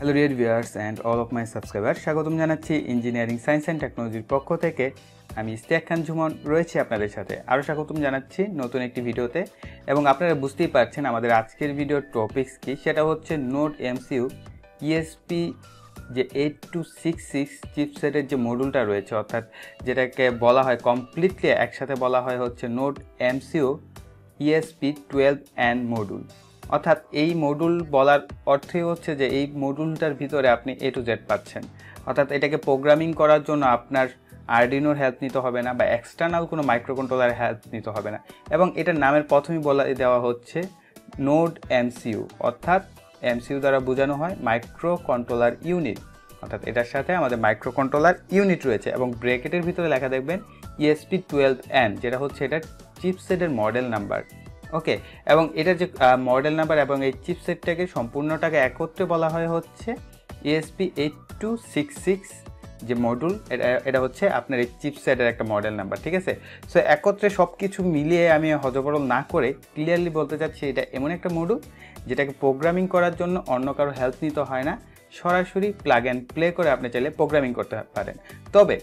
Hello dear viewers and all of my subscriber, স্বাগতম জানাচ্ছি engineering science and টেকনোলজির পক্ষ থেকে। আমি ইশতিয়াক খান ঝুমন রয়েছি আপনাদের সাথে। আরও স্বাগতম জানাচ্ছি নতুন একটি ভিডিওতে। এবং আপনারা বুঝতেই পারছেন আমাদের আজকের ভিডিওর টপিকস কি, সেটা হচ্ছে নোড এমসিইউ ইএসপি যে 8266 চিপসেটের যে মডিউলটা রয়েছে, অর্থাৎ যেটাকে বলা হয় কমপ্লিটলি একসাথে বলা হয় হচ্ছে নোড এমসিইউ ESP12N মডিউল। অর্থাৎ এই মডিউল বলার অর্থই হচ্ছে যে এই মডিউলটার ভিতরে আপনি A to Z পাচ্ছেন। অর্থাৎ এটাকে প্রোগ্রামিং করার জন্য আপনার আরডিনোর হেল্প নিতে হবে না বা এক্সটার্নাল কোনো মাইক্রোকন্ট্রোলার হেল্প নিতে হবে না। এবং এটার নামের প্রথমেই বলা দেওয়া হচ্ছে নোড এমসিইউ, অর্থাৎ এমসিইউ দ্বারা বোঝানো হয় মাইক্রো কন্ট্রোলার ইউনিট। অর্থাৎ এটার সাথে আমাদের মাইক্রো কন্ট্রোলার ইউনিট রয়েছে এবং ব্র্যাকেটের ভিতরে লেখা দেখবেন ESP12N, যেটা হচ্ছে এটার চিপসেটের মডেল নাম্বার। ওকে, এবং এটার যে মডেল নাম্বার এবং এই চিপসেটটাকে সম্পূর্ণটাকে একত্রে বলা হয় হচ্ছে ESP8266 যে মডিউল, এটা হচ্ছে আপনার এই চিপসেটের একটা মডেল নাম্বার। ঠিক আছে, সো একত্রে সব কিছু মিলিয়ে আমি হজবরল না করে ক্লিয়ারলি বলতে চাচ্ছি এটা এমন একটা মডিউল যেটাকে প্রোগ্রামিং করার জন্য অন্য কারো হেল্প নিতে হয় না, সরাসরি প্লাগ অ্যান্ড প্লে করে আপনি চাইলে প্রোগ্রামিং করতে পারেন। তবে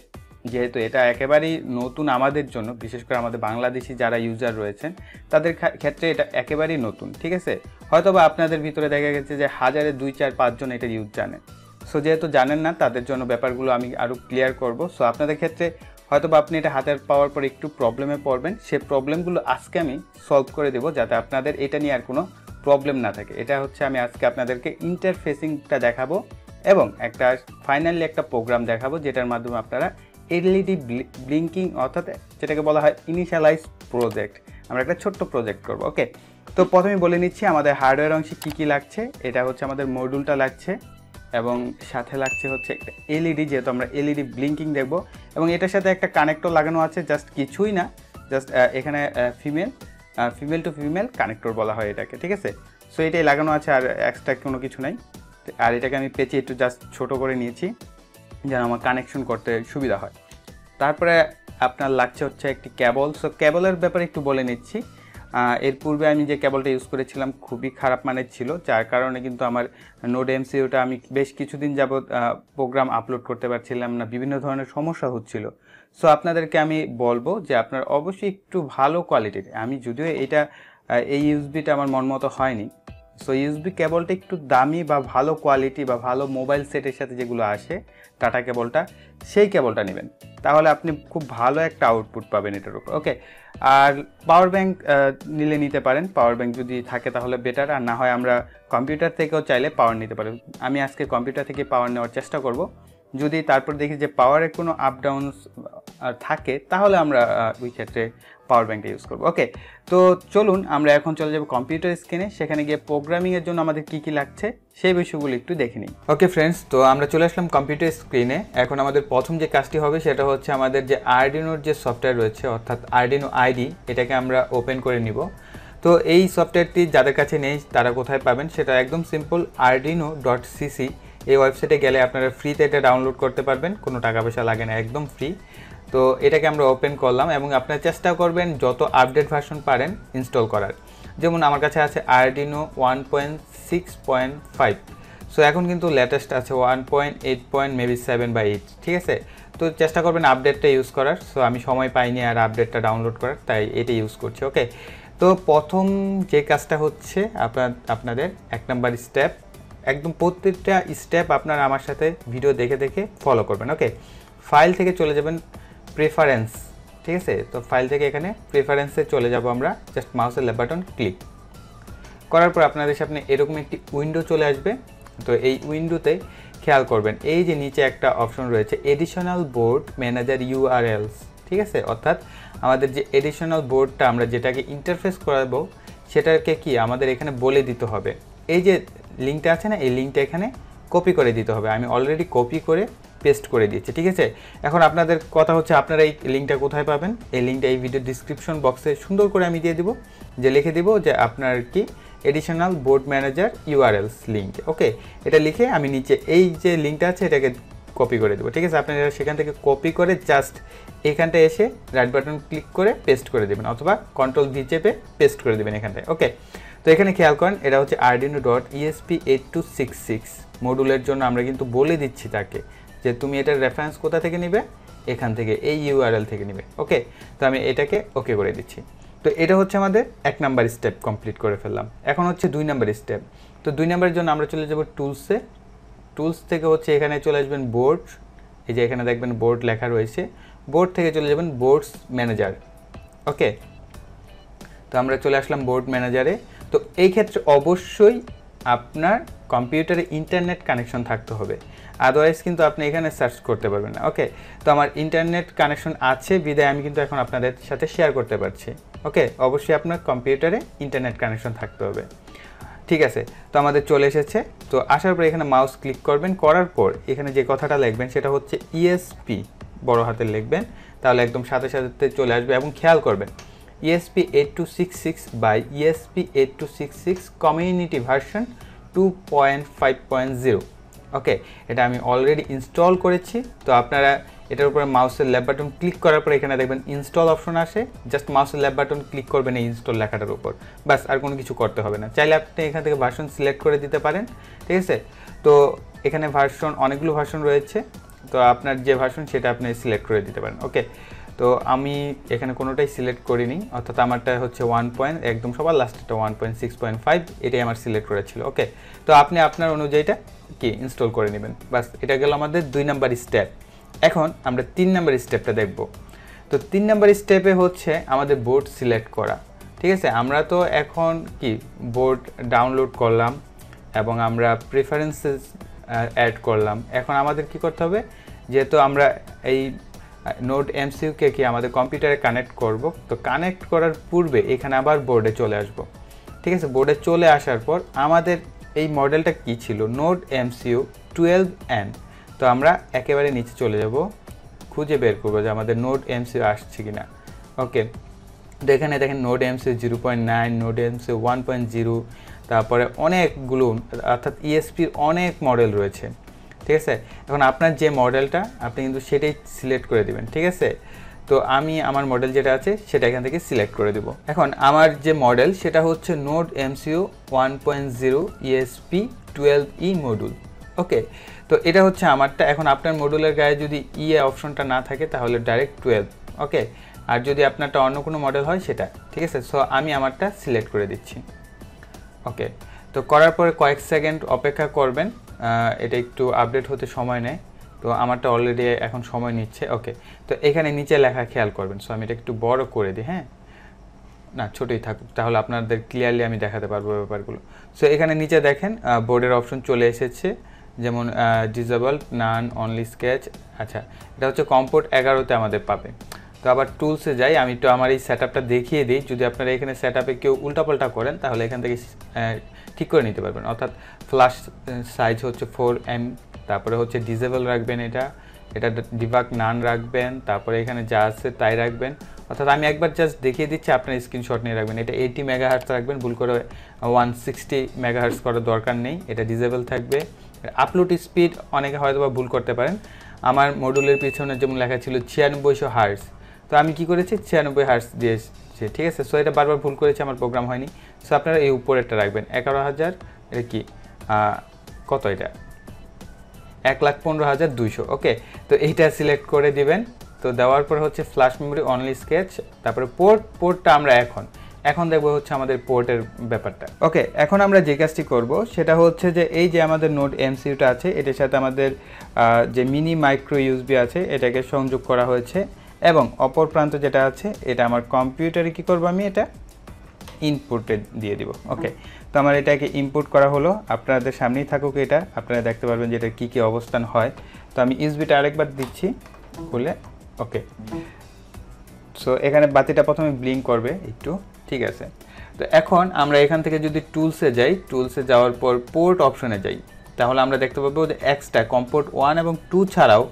যেহেতু এটা একেবারেই নতুন আমাদের জন্য, বিশেষ করে আমাদের বাংলাদেশি যারা ইউজার রয়েছেন তাদের ক্ষেত্রে এটা একেবারেই নতুন। ঠিক আছে, হয়তোবা আপনাদের ভিতরে দেখা গেছে যে হাজারে 2-4-5 জন এটা ইউজ জানেন। সো যেহেতু জানেন না তাদের জন্য ব্যাপারগুলো আমি আরও ক্লিয়ার করব। সো আপনাদের ক্ষেত্রে হয়তোবা আপনি এটা হাতে পাওয়ার পর একটু প্রবলেমে পড়বেন, সেই প্রবলেমগুলো আজকে আমি সলভ করে দেবো যাতে আপনাদের এটা নিয়ে আর কোনো প্রবলেম না থাকে। এটা হচ্ছে আমি আজকে আপনাদেরকে ইন্টারফেসিংটা দেখাবো এবং একটা ফাইনালি একটা প্রোগ্রাম দেখাবো যেটার মাধ্যমে আপনারা এলইডি ব্লিঙ্কিং, অর্থাৎ যেটাকে বলা হয় ইনিশিয়ালাইজ প্রজেক্ট, আমরা একটা ছোট্ট প্রজেক্ট করব। ওকে, তো প্রথমে বলে নিচ্ছি আমাদের হার্ডওয়্যার অংশে কী কী লাগছে। এটা হচ্ছে আমাদের মডিউলটা লাগছে এবং সাথে লাগছে হচ্ছে একটা এলইডি, যেহেতু আমরা এলইডি ব্লিঙ্কিং দেখব, এবং এটার সাথে একটা কানেক্টর লাগানো আছে, জাস্ট কিছুই না, জাস্ট এখানে ফিমেল টু ফিমেল কানেক্টর বলা হয় এটাকে। ঠিক আছে, সো এটাই লাগানো আছে, আর এক্সট্রা কোনো কিছু নাই। আর এটাকে আমি পেঁচিয়ে একটু জাস্ট ছোটো করে নিয়েছি যেন আমার কানেকশন করতে সুবিধা হয়। তারপরে আপনার লাগছে হচ্ছে একটি কেবল। সো কেবলের ব্যাপারে একটু বলে নিচ্ছি। এর পূর্বে আমি যে কেবলটা ইউজ করেছিলাম খুবই খারাপ মানের ছিল, যার কারণে কিন্তু আমার নোড এমসিইউটা আমি বেশ কিছুদিন যাবৎ প্রোগ্রাম আপলোড করতে পারছিলাম না, বিভিন্ন ধরনের সমস্যা হচ্ছিল। সো আপনাদেরকে আমি বলবো যে আপনার অবশ্যই একটু ভালো কোয়ালিটির, আমি যদিও এই ইউএসবিটা আমার মন মতো হয়নি, সো ইউএসবি কেবলটা একটু দামি বা ভালো কোয়ালিটি বা ভালো মোবাইল সেটের সাথে যেগুলো আসে টাটা কেবলটা, সেই কেবলটা নেবেন, তাহলে আপনি খুব ভালো একটা আউটপুট পাবেন এটার উপর। ওকে, আর পাওয়ার ব্যাংক নিলে নিতে পারেন, পাওয়ার ব্যাংক যদি থাকে তাহলে বেটার, আর না হয় আমরা কম্পিউটার থেকেও চাইলে পাওয়ার নিতে পারি। আমি আজকে কম্পিউটার থেকে পাওয়ার নেওয়ার চেষ্টা করব, যদি তারপর দেখি যে পাওয়ারের কোনো আপ ডাউন থাকে তাহলে আমরা ওই ক্ষেত্রে পাওয়ার ব্যাংকটা ইউজ করবো। ওকে, তো চলুন আমরা এখন চলে যাব কম্পিউটার স্ক্রিনে, সেখানে গিয়ে প্রোগ্রামিংয়ের জন্য আমাদের কী কী লাগছে সেই বিষয়গুলো একটু দেখে নিই। ওকে ফ্রেন্ডস, তো আমরা চলে আসলাম কম্পিউটার স্ক্রিনে। এখন আমাদের প্রথম যে কাজটি হবে সেটা হচ্ছে আমাদের যে আরডিনোর যে সফটওয়্যার রয়েছে, অর্থাৎ আরডিনো আইডি, এটাকে আমরা ওপেন করে নিব। তো এই সফটওয়্যারটি যাদের কাছে নেই তারা কোথায় পাবেন, সেটা একদম সিম্পল, arduino.cc এই ওয়েবসাইটে গেলে আপনারা ফ্রিতে এটা ডাউনলোড করতে পারবেন, কোনো টাকা পয়সা লাগে না, একদম ফ্রি। তো এটাকে আমরা ওপেন করলাম এবং আপনারা চেষ্টা করবেন যত আপডেট ভার্সন পারেন ইনস্টল করার। যেমন আমার কাছে আছে আরডিনো 1.6.5, সো এখন কিন্তু লেটেস্ট আছে 1.8. মেবি 7 বা 8। ঠিক আছে, তো চেষ্টা করবেন আপডেটটা ইউজ করার। সো আমি সময় পাইনি আর আপডেটটা ডাউনলোড করার, তাই এটা ইউজ করছি। ওকে, তো প্রথম যে কাজটা হচ্ছে আপনাদের 1 নাম্বার স্টেপ, একদম প্রত্যেকটা স্টেপ আপনারা আমার সাথে ভিডিও দেখে দেখে ফলো করবেন। ওকে, ফাইল থেকে চলে যাবেন প্রেফারেন্স। ঠিক আছে, তো ফাইল থেকে এখানে প্রেফারেন্সে চলে যাব আমরা, জাস্ট মাউসের লেফট বাটন ক্লিক করার পর আপনাদের সামনে এরকম একটি উইন্ডো চলে আসবে। তো এই উইন্ডোতে খেয়াল করবেন এই যে নিচে একটা অপশন রয়েছে এডিশনাল বোর্ড ম্যানেজার ইউআরএলস। ঠিক আছে, অর্থাৎ আমাদের যে এডিশনাল বোর্ডটা আমরা যেটাকে ইন্টারফেস করাবো সেটাকে কি আমাদের এখানে বলে দিতে হবে। এই যে লিঙ্কটা আছে না, এই লিঙ্কটা এখানে কপি করে দিতে হবে। আমি অলরেডি কপি করে পেস্ট করে দিয়েছি। ঠিক আছে, এখন আপনাদের কথা হচ্ছে আপনারা এই লিঙ্কটা কোথায় পাবেন। এই লিঙ্কটা এই ভিডিও ডিসক্রিপশন বক্সে সুন্দর করে আমি দিয়ে দিব, যে লিখে দিব যে আপনার কি additional board manager URLs link. Okay, এটা লিখে আমি নিচে এই যে লিঙ্কটা আছে এটাকে কপি করে দেবো। ঠিক আছে, আপনারা সেখান থেকে কপি করে জাস্ট এখানটা এসে রাইট বাটন ক্লিক করে পেস্ট করে দেবেন, অথবা কন্ট্রোল ভি চেপে পেস্ট করে দেবেন এখানটায়। ওকে, তো এখানে খেয়াল করেন এটা হচ্ছে arduino.esp8266 মডুলের জন্য আমরা কিন্তু বলে দিচ্ছি তাকে যে তুমি এটার রেফারেন্স কোথা থেকে নিবে, এখান থেকে এই ইউআরএল থেকে নিবে। ওকে, তো আমি এটাকে ওকে করে দিচ্ছি। তো এটা হচ্ছে আমাদের 1 নাম্বার স্টেপ কমপ্লিট করে ফেললাম। এখন হচ্ছে 2 নাম্বার স্টেপ। তো 2 নাম্বারের জন্য আমরা চলে যাব টুলসে। টুলস থেকে হচ্ছে এখানে চলে আসবেন বোর্ড, এই যে এখানে দেখবেন বোর্ড লেখা রয়েছে, বোর্ড থেকে চলে যাবেন বোর্ডস ম্যানেজার। ওকে, তো আমরা চলে আসলাম বোর্ড ম্যানেজারে। তো এই ক্ষেত্রে অবশ্যই আপনার কম্পিউটারে ইন্টারনেট কানেকশন থাকতে হবে, আদারওয়াইজ কিন্তু আপনি এখানে সার্চ করতে পারবেন না। ওকে, তো আমার ইন্টারনেট কানেকশন আছে বিধায় আমি কিন্তু এখন আপনাদের সাথে শেয়ার করতে পারছি। ওকে, অবশ্যই আপনার কম্পিউটারে ইন্টারনেট কানেকশন থাকতে হবে। ঠিক আছে, তো আমাদের চলে এসেছে। তো আসার পর এখানে মাউস ক্লিক করবেন, করার পর এখানে যে কথাটা লিখবেন সেটা হচ্ছে ইএসপি বড় হাতে লিখবেন, তাহলে একদম সাথে সাথে চলে আসবে। এবং খেয়াল করবেন ESP8266 by ESP8266 community version 2.5.0। ওকে, এটা আমি অলরেডি ইনস্টল করেছি। তো আপনারা এটার উপরে মাউসের লেফট বাটন ক্লিক করার পর এখানে দেখবেন ইনস্টল অপশন আসে, জাস্ট মাউসের লেফট বাটন ক্লিক করবেন এই ইনস্টল লেখাটার উপর, বাস আর কোনো কিছু করতে হবে না। চাইলে আপনি এখান থেকে ভার্সন সিলেক্ট করে দিতে পারেন। ঠিক আছে, তো এখানে ভার্সন অনেকগুলো ভার্সন রয়েছে, তো আপনার যে ভার্সন সেটা আপনি সিলেক্ট করে দিতে পারেন। ওকে, তো আমি এখানে কোনোটাই সিলেক্ট করিনি, অর্থাৎ আমারটা হচ্ছে 1. একদম সবার লাস্টেরটা 1.6.5 এটাই আমার সিলেক্ট করেছিল। ওকে, তো আপনি আপনার অনুযায়ীটা কি ইনস্টল করে নেবেন। বাস এটা গেল আমাদের 2 নাম্বার স্টেপ। এখন আমরা 3 নাম্বার স্টেপটা দেখব। তো 3 নাম্বার স্টেপে হচ্ছে আমাদের বোর্ড সিলেক্ট করা। ঠিক আছে, আমরা তো এখন কি বোর্ড ডাউনলোড করলাম এবং আমরা প্রেফারেন্সেস অ্যাড করলাম। এখন আমাদের কি করতে হবে, যেহেতু আমরা এই নোড এমসিইউকে কি আমাদের কম্পিউটারে কানেক্ট করব, তো কানেক্ট করার পূর্বে এখানে আবার বোর্ডে চলে আসব। ঠিক আছে, বোর্ডে চলে আসার পর আমাদের এই মডেলটা কি ছিল, নোড এমসিইউ 12N। তো আমরা একেবারে নিচে চলে যাব, খুঁজে বের করবো যে আমাদের নোড এমসিইউ আসছে কিনা। ওকে, তো এখানে দেখেন নোড এমসিইউ 0.9, নোড এমসিইউ 1.0, তারপরে অনেকগুলো অর্থাৎ ইএসপির অনেক মডেল রয়েছে। ঠিক আছে, এখন আপনার যে মডেলটা আপনি কিন্তু সেটাই সিলেক্ট করে দিবেন। ঠিক আছে, তো আমি আমার মডেল যেটা আছে সেটা এখান থেকে সিলেক্ট করে দেব। এখন আমার যে মডেল সেটা হচ্ছে নোড এমসিইউ 1.0 ESP12E মডুল। ওকে, তো এটা হচ্ছে আমারটা। এখন আপনার মডুলের গায়ে যদি অপশনটা না থাকে তাহলে ডাইরেক্ট 12। ওকে, আর যদি আপনারটা অন্য কোনো মডেল হয় সেটা। ঠিক আছে, সো আমি আমারটা সিলেক্ট করে দিচ্ছি। ওকে, তো করার পরে কয়েক সেকেন্ড অপেক্ষা করবেন, এটা একটু আপডেট হতে সময় নেয়। তো আমারটা অলরেডি এখন সময় নিচ্ছে। ওকে, তো এখানে নিচে লেখা খেয়াল করবেন। সো আমি এটা একটু বড় করে দিই, হ্যাঁ না ছোটোই থাকুক, তাহলে আপনাদের ক্লিয়ারলি আমি দেখাতে পারবো ব্যাপারগুলো। সো এখানে নিচে দেখেন বোর্ডের অপশন চলে এসেছে, যেমন ডিসেবল, নান, অনলি স্কেচ। আচ্ছা, এটা হচ্ছে কম্পোর্ট 11তে আমাদের পাবে। তো আবার টুলসে যাই, আমি একটু আমার এই সেটআপটা দেখিয়ে দিই। যদি আপনারা এখানে সেটআপে কেউ উল্টাপাল্টা করেন তাহলে এখান থেকে ঠিক করে নিতে পারবেন। অর্থাৎ ফ্ল্যাশ সাইজ হচ্ছে 4M, তারপরে হচ্ছে ডিসেবল রাখবেন, এটা ডিবাগ নান রাখবেন, তারপরে এখানে যা আছে তাই রাখবেন। অর্থাৎ আমি একবার জাস্ট দেখিয়ে দিচ্ছি, আপনার স্ক্রিনশট নিয়ে রাখবেন। এটা 80 মেগাহার্টজ রাখবেন, ভুল করে 160 মেগাহার্টজ করার দরকার নেই, এটা ডিসেবল থাকবে। আপলোড স্পিড অনেকে হয়তো বা ভুল করতে পারেন, আমার মডুলের পিছনে যেমন লেখা ছিল 9600 হার্টজ, তো আমি কি করেছি 96 হার্টজ দিয়েছি। ঠিক আছে, সো এটা বারবার ভুল করেছি, আমার প্রোগ্রাম হয়নি। সো আপনারা এই উপরেরটা রাখবেন 11,000, এটা কি কত, এটা 1,15,200। ওকে, তো এইটা সিলেক্ট করে দিবেন। তো দেওয়ার পর হচ্ছে ফ্ল্যাশ মেমোরি, অনলি স্কেচ, তারপরে পোর্টটা আমরা এখন দেখবো হচ্ছে আমাদের পোর্টের ব্যাপারটা। ওকে, এখন আমরা যে কাজটি করব সেটা হচ্ছে যে এই যে আমাদের নোড এমসিইউটা আছে এটার সাথে আমাদের যে মিনি মাইক্রো ইউএসবি আছে এটাকে সংযোগ করা হয়েছে, এবং অপর প্রান্ত যেটা আছে এটা আমার কম্পিউটারে কি করব, আমি এটা ইনপুটে দিয়ে দিব। ওকে, তো আমার এটাকে ইনপুট করা হলো, আপনাদের সামনেই থাকুক এটা, আপনারা দেখতে পারবেন যে এটা কী কী অবস্থান হয়। তো আমি ইউএসবিটা আরেকবার দিচ্ছি খুলে। ওকে, সো এখানে বাতিটা প্রথমে ব্লিঙ্ক করবে একটু। ঠিক আছে, তো এখন আমরা এখান থেকে যদি টুলসে যাই, টুলসে যাওয়ার পর পোর্ট অপশনে যাই, তাহলে আমরা দেখতে পাবো যে এক্সট্রা কম্পোর্ট 1 এবং 2 ছাড়াও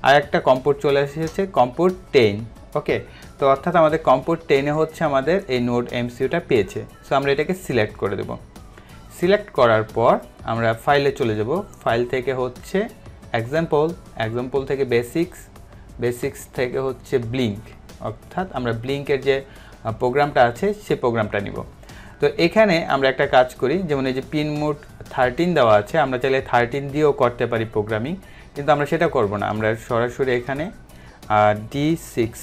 আর একটা কম্পোর্ট চলে এসেছে, কম্পোর্ট 10। ওকে, তো অর্থাৎ আমাদের কম্পোর্ট 10-এ হচ্ছে আমাদের এই নোড এমসিইউটা পেয়েছে। সো আমরা এটাকে সিলেক্ট করে দেব। সিলেক্ট করার পর আমরা ফাইলে চলে যাব, ফাইল থেকে হচ্ছে এক্সাম্পল থেকে বেসিক্স থেকে হচ্ছে ব্লিঙ্ক, অর্থাৎ আমরা ব্লিঙ্কের যে প্রোগ্রামটা আছে সেই প্রোগ্রামটা নিব। তো এখানে আমরা একটা কাজ করি, যেমন এই যে পিন মোড 13 দেওয়া আছে, আমরা চাইলে 13 দিয়েও করতে পারি প্রোগ্রামিং, কিন্তু আমরা সেটা করব না। আমরা সরাসরি এখানে D6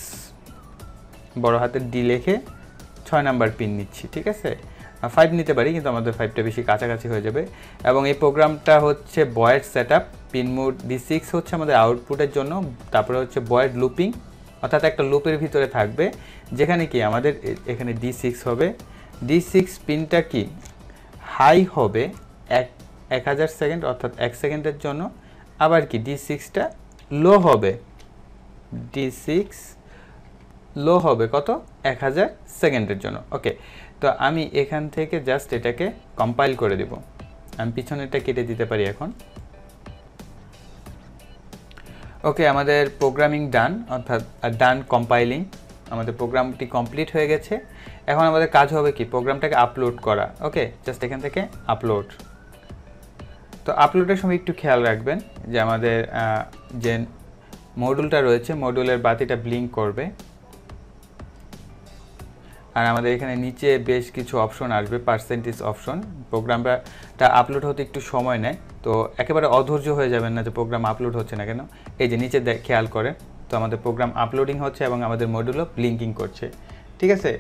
বড় হাতের D লিখে 6 নাম্বার পিন নিচ্ছি, ঠিক আছে। 5 নিতে পারি, কিন্তু আমাদের 5টা বেশি কাছাকাছি হয়ে যাবে। এবং এই প্রোগ্রামটা হচ্ছে বয়েড সেটআপ। পিন মোড D6 হচ্ছে আমাদের আউটপুটের জন্য, তারপরে হচ্ছে বয়েড লুপিং, অর্থাৎ একটা লুপের ভিতরে থাকবে, যেখানে কি আমাদের এখানে D6 হবে। D6 পিনটা কি হাই হবে 1000 সেকেন্ড, অর্থাৎ 1 সেকেন্ডের জন্য। আবার কি D6টা লো হবে, D6 লো হবে কত, 1000 সেকেন্ডের জন্য। ওকে, তো আমি এখান থেকে জাস্ট এটাকে কম্পাইল করে দেব। আমি পিছনেরটা কেটে দিতে পারি এখন। ওকে, আমাদের প্রোগ্রামিং ডান, অর্থাৎ ডান কম্পাইলিং। আমাদের প্রোগ্রামটি কমপ্লিট হয়ে গেছে। এখন আমাদের কাজ হবে কি, প্রোগ্রামটাকে আপলোড করা। ওকে, জাস্ট এখান থেকে আপলোড। তো আপলোডের সময় একটু খেয়াল রাখবেন যে আমাদের যে মডিউলটা রয়েছে, মডিউলের বাতিটা ব্লিঙ্ক করবে। আর আমাদের এখানে নিচে বেশ কিছু অপশন আসবে, পার্সেন্টেজ অপশন। প্রোগ্রামটা আপলোড হতে একটু সময় নেয়, তো একেবারে অধৈর্য হয়ে যাবেন না যে প্রোগ্রাম আপলোড হচ্ছে না কেন। এই যে নিচে খেয়াল করেন, তো আমাদের প্রোগ্রাম আপলোডিং হচ্ছে এবং আমাদের মডিউলও ব্লিঙ্কিং করছে, ঠিক আছে।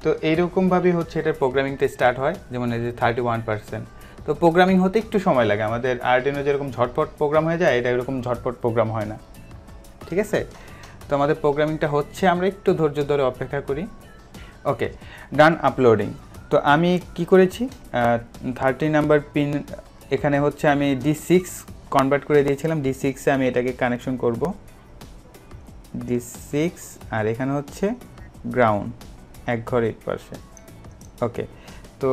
তো এইরকমভাবেই হচ্ছে এটার প্রোগ্রামিংটা স্টার্ট হয়, যেমন এই যে 31%। তো প্রোগ্রামিং হতে একটু সময় লাগে। আমাদের আর্ডিনো যেরকম ঝটপট প্রোগ্রাম হয়ে যায়, এটা এরকম ঝটপট প্রোগ্রাম হয় না, ঠিক আছে। তো আমাদের প্রোগ্রামিংটা হচ্ছে, আমরা একটু ধৈর্য ধরে অপেক্ষা করি। ওকে, ডান আপলোডিং। তো আমি কি করেছি, 30 নাম্বার পিন এখানে হচ্ছে আমি D6 কনভার্ট করে দিয়েছিলাম। D6-এ আমি এটাকে কানেকশন করব, D6, আর এখানে হচ্ছে গ্রাউন্ড, এক ঘর 8%। ওকে, তো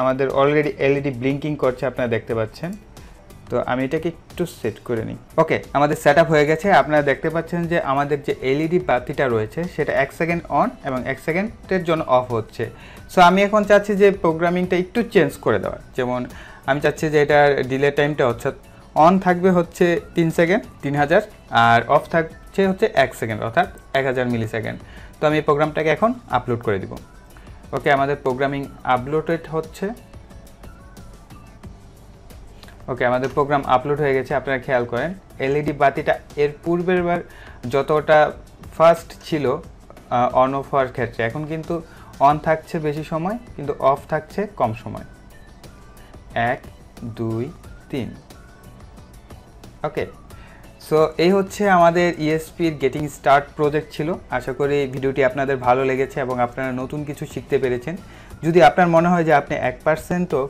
আমাদের অলরেডি এলইডি ব্লিঙ্কিং করছে, আপনারা দেখতে পাচ্ছেন। তো আমি এটাকে একটু সেট করে নিই। ওকে, আমাদের সেট আপ হয়ে গেছে। আপনারা দেখতে পাচ্ছেন যে আমাদের যে এলইডি বাতিটা রয়েছে সেটা 1 সেকেন্ড অন এবং 1 সেকেন্ডের জন্য অফ হচ্ছে। সো আমি এখন চাচ্ছি যে প্রোগ্রামিংটা একটু চেঞ্জ করে দেওয়ার। যেমন আমি চাচ্ছি যে এটার ডিলে টাইমটা হচ্ছে অন থাকবে হচ্ছে 3 সেকেন্ড 3000, আর অফ থাকছে হচ্ছে 1 সেকেন্ড, অর্থাৎ 1000 মিলি সেকেন্ড। তো আমি এই প্রোগ্রামটাকে এখন আপলোড করে দিব। ওকে, আমাদের প্রোগ্রামিং আপলোডেড হচ্ছে। ওকে, আমাদের প্রোগ্রাম আপলোড হয়ে গেছে। আপনারা খেয়াল করেন এলইডি বাতিটা এর পূর্বের বার যতটা ফাস্ট ছিল অন অফ হওয়ার ক্ষেত্রে, এখন কিন্তু অন থাকছে বেশি সময়, কিন্তু অফ থাকছে কম সময়। 1 2 3। ওকে, সো এই হচ্ছে আমাদের ইএসপির গেটিং স্টার্ট প্রজেক্ট ছিল। আশা করি ভিডিওটি আপনাদের ভালো লেগেছে এবং আপনারা নতুন কিছু শিখতে পেরেছেন। যদি আপনার মনে হয় যে আপনি 1%ও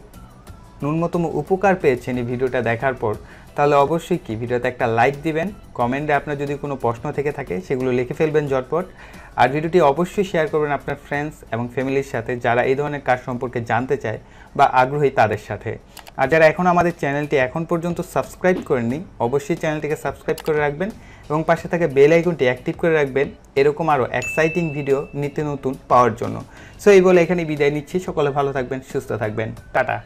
ন্যূনতম উপকার পেয়েছেন এই ভিডিওটা দেখার পর, তাহলে অবশ্যই কি ভিডিওতে একটা লাইক দিবেন। কমেন্টে আপনার যদি কোনো প্রশ্ন থেকে থাকে সেগুলো লিখে ফেলবেন ঝটপট। আর ভিডিওটি অবশ্যই শেয়ার করবেন আপনার ফ্রেন্ডস এবং ফ্যামিলির সাথে, যারা এই ধরনের কাজ সম্পর্কে জানতে চায় বা আগ্রহী তাদের সাথে। আর যারা এখন আমাদের চ্যানেলটি এখন পর্যন্ত সাবস্ক্রাইব করেননি, অবশ্যই চ্যানেলটিকে সাবস্ক্রাইব করে রাখবেন এবং পাশে থাকা বেল আইকনটি অ্যাক্টিভ করে রাখবেন এরকম আরও এক্সাইটিং ভিডিও নিত্য নতুন পাওয়ার জন্য। সো এই বলে এখানে বিদায় নিচ্ছি। সকলে ভালো থাকবেন, সুস্থ থাকবেন, টাটা।